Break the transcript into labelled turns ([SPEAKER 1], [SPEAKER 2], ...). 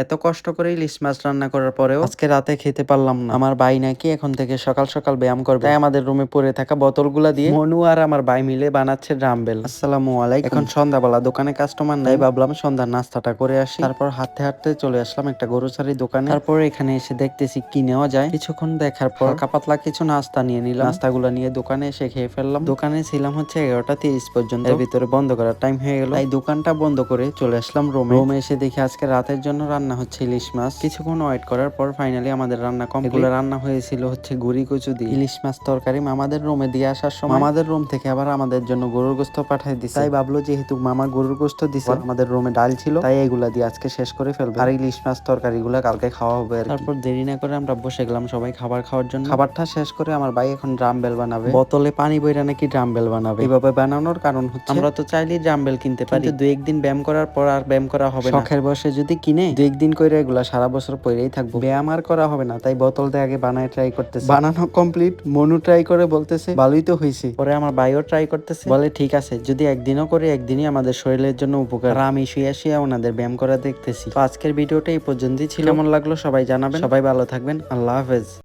[SPEAKER 1] এত কষ্ট করে ইলিশ মাছ রান্না করার পরেও আজকে রাতে খেতে পারলাম না। আমার ভাই নাকি এখন থেকে সকাল সকাল ব্যায়াম করবে, তাই আমাদের রুমে পড়ে থাকা বোতলগুলা দিয়ে মনু আর আমার ভাই মিলে বানাচ্ছে ড্রামবেল। আসসালামু আলাইকুম। এখন সন্ধ্যাবেলা, দোকানে কাস্টমার নাই, ভাবলাম সন্ধ্যার নাস্তাটা করে আসি। তারপর হাঁটতে হাঁটতে চলে আসলাম একটা গ্রোসারি দোকানে। তারপর এখানে এসে দেখতেছি কি নেওয়া যায়। কিছুক্ষণ দেখার পর হালকা পাতলা কিছু নাস্তা নিয়ে নিলাম। নাস্তাগুলো নিয়ে দোকানে এসে খেয়ে ফেললাম। দোকানে ছিলাম হচ্ছে 11টা 30 পর্যন্ত, এর ভিতরে বন্ধ করার টাইম হয়ে গেল, তাই দোকানটা বন্ধ করে চলে আসলাম রুমে। রুমে এসে দেখি আজকে রাতের জন্য রান্না হচ্ছে ইলিশ মাছ। কিছুক্ষণ ওয়েট করার পর ফাইনালি আমাদের রান্না কমপ্লিট। এগুলো রান্না হয়েছিল হচ্ছে গুড়ি কচু দিয়ে ইলিশ মাছ তরকারি। মামাদের রুমে দিয়ে আসার সময় আমাদের রুম থেকে আবার আমাদের জন্য গরুর গোস্ত পাঠিয়ে দিছে, তাই ভাবলো যেহেতু মামা গরুর গোস্ত দিছে, আমাদের রুমে ডাল ছিল, তাই এগুলা দিয়ে আজকে শেষ করে ফেলবে। আর ইলিশ মাছ তরকারি গুলা কালকে খাওয়া হবে আর কি। তারপর দেরি না করে আমরা বসে গেলাম সবাই খাবার খাওয়ার জন্য। খাবারটা শেষ করে আমার ভাই এখন ড্রামবেল বানাবে। বোতলে পানি বইরা নাকি ড্রামবেল বানাবে। এভাবে বানানোর কারণ হচ্ছে আমরা তো চাইলেই ড্রামবেল কিনতে পারি, কিন্তু 2-1 দিন ব্যায়াম করার পর আর ব্যায়াম করা হবে না। শখের বয়সে যদি কিনে 2-1 দিন করে এগুলা সারা বছর পরেই থাকবো, ব্যায়াম আর করা হবে না। তাই বোতল দিয়ে আগে বানায় ট্রাই করতেছে। বানানো কমপ্লিট, মনু ট্রাই করে বলতেছে ভালোই তো হয়েছে। পরে আমার ভাইও ট্রাই করতেছে, বলে ঠিক আছে, যদি একদিনও করে একদিনই আমাদের শরীরের জন্য উপকার। আর আমি শুয়ে শুয়ে ওনাদের ব্যায়াম করা দেখতেছি। তো আজকের ভিডিওটা এই পর্যন্তই ছিল। কেমন লাগলো সবাই জানাবেন। সবাই ভালো থাকবেন। আল্লাহ হাফেজ।